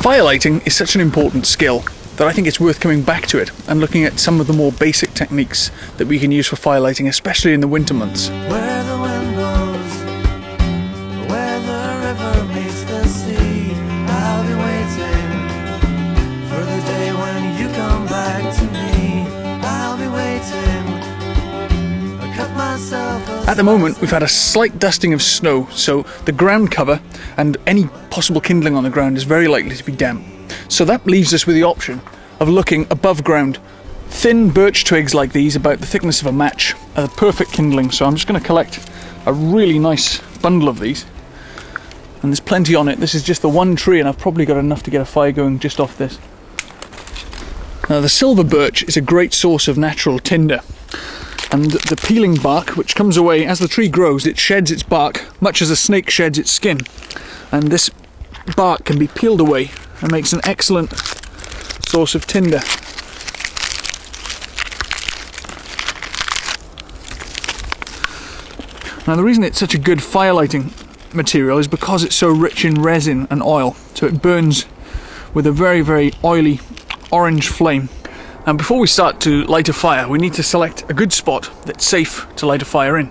Firelighting is such an important skill that I think it's worth coming back to it and looking at some of the more basic techniques that we can use for firelighting, especially in the winter months. Where the wind blows, where the river meets the sea, I'll be waiting for the day when you come back to me. I'll be waiting. I cut myself a At the moment, we've had a slight dusting of snow, so the ground cover and any possible kindling on the ground is very likely to be damp. So that leaves us with the option of looking above ground. Thin birch twigs like these, about the thickness of a match, are the perfect kindling. So I'm just going to collect a really nice bundle of these. And there's plenty on it. This is just the one tree, and I've probably got enough to get a fire going just off this. Now, the silver birch is a great source of natural tinder. And the peeling bark, which comes away as the tree grows, it sheds its bark much as a snake sheds its skin. And this bark can be peeled away and makes an excellent source of tinder. Now, the reason it's such a good firelighting material is because it's so rich in resin and oil, so it burns with a very, very oily orange flame. And before we start to light a fire, we need to select a good spot that's safe to light a fire in.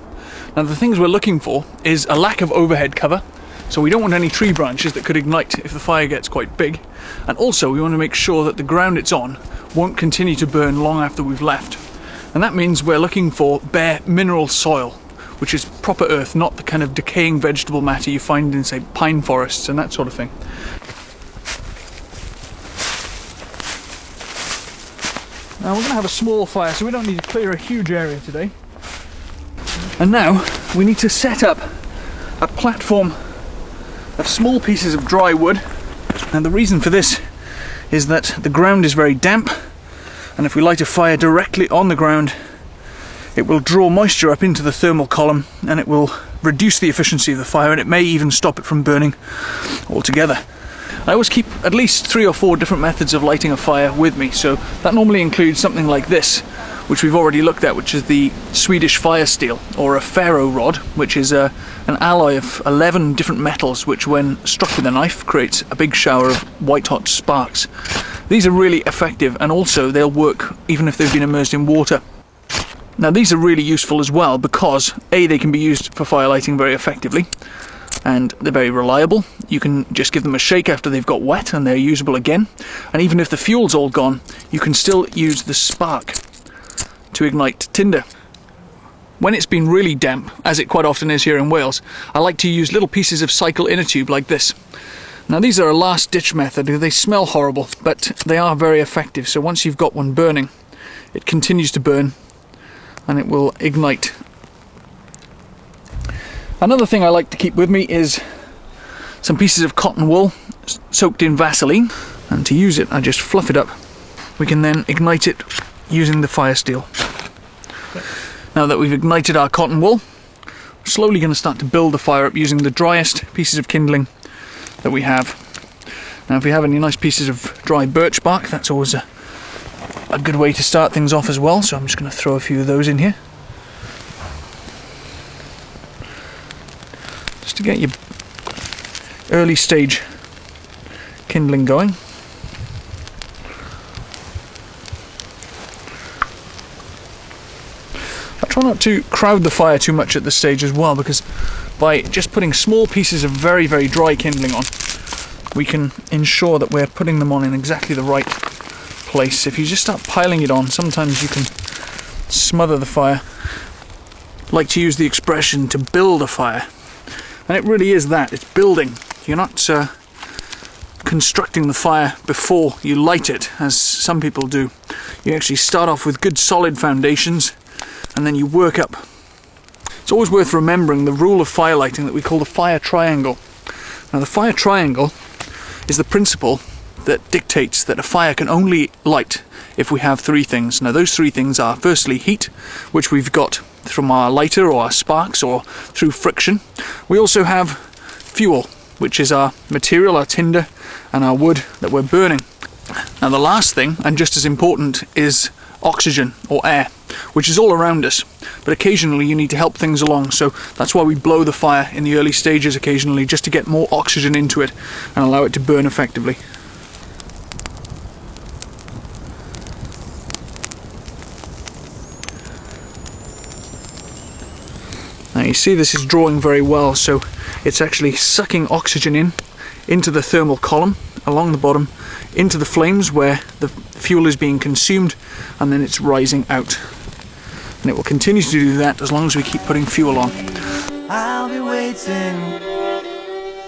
Now, the things we're looking for is a lack of overhead cover, so we don't want any tree branches that could ignite if the fire gets quite big. And also we want to make sure that the ground it's on won't continue to burn long after we've left. And that means we're looking for bare mineral soil, which is proper earth, not the kind of decaying vegetable matter you find in, say, pine forests and that sort of thing. Now, we're going to have a small fire, so we don't need to clear a huge area today. And now we need to set up a platform of small pieces of dry wood. And the reason for this is that the ground is very damp, and if we light a fire directly on the ground, it will draw moisture up into the thermal column, and it will reduce the efficiency of the fire, and it may even stop it from burning altogether. I always keep at least 3 or 4 different methods of lighting a fire with me, so that normally includes something like this, which we've already looked at, which is the Swedish fire steel, or a ferro rod, which is an alloy of 11 different metals, which when struck with a knife creates a big shower of white hot sparks. These are really effective, and also they'll work even if they've been immersed in water. Now, these are really useful as well because A, they can be used for fire lighting very effectively, and they're very reliable. You can just give them a shake after they've got wet and they're usable again. And even if the fuel's all gone, you can still use the spark to ignite tinder. When it's been really damp, as it quite often is here in Wales, I like to use little pieces of cycle inner tube like this. Now, these are a last ditch method. They smell horrible, but they are very effective. So once you've got one burning, it continues to burn and it will ignite. Another thing I like to keep with me is some pieces of cotton wool soaked in Vaseline, and to use it I just fluff it up. We can then ignite it using the fire steel. Now that we've ignited our cotton wool, we're slowly going to start to build the fire up using the driest pieces of kindling that we have. Now, if we have any nice pieces of dry birch bark, that's always a good way to start things off as well, so I'm just going to throw a few of those in here. Just to get your early stage kindling going. I try not to crowd the fire too much at this stage as well, because by just putting small pieces of very, very dry kindling on, we can ensure that we're putting them on in exactly the right place. If you just start piling it on, sometimes you can smother the fire. I like to use the expression to build a fire. And it really is that, it's building. You're not constructing the fire before you light it, as some people do. You actually start off with good solid foundations, and then you work up. It's always worth remembering the rule of fire lighting that we call the fire triangle. Now, the fire triangle is the principle that dictates that a fire can only light if we have 3 things. Now, those 3 things are, firstly, heat, which we've got from our lighter or our sparks or through friction. We also have fuel, which is our material, our tinder, and our wood that we're burning. Now, the last thing, and just as important, is oxygen or air, which is all around us, but occasionally you need to help things along, so that's why we blow the fire in the early stages occasionally, just to get more oxygen into it and allow it to burn effectively. see this is drawing very well, so it's actually sucking oxygen into the thermal column along the bottom, into the flames where the fuel is being consumed, and then it's rising out. And it will continue to do that as long as we keep putting fuel on. I'll be waiting,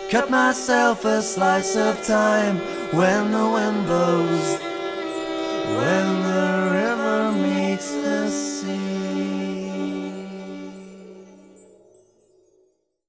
cut myself a slice of time when the wind blows, when the river meets the sea.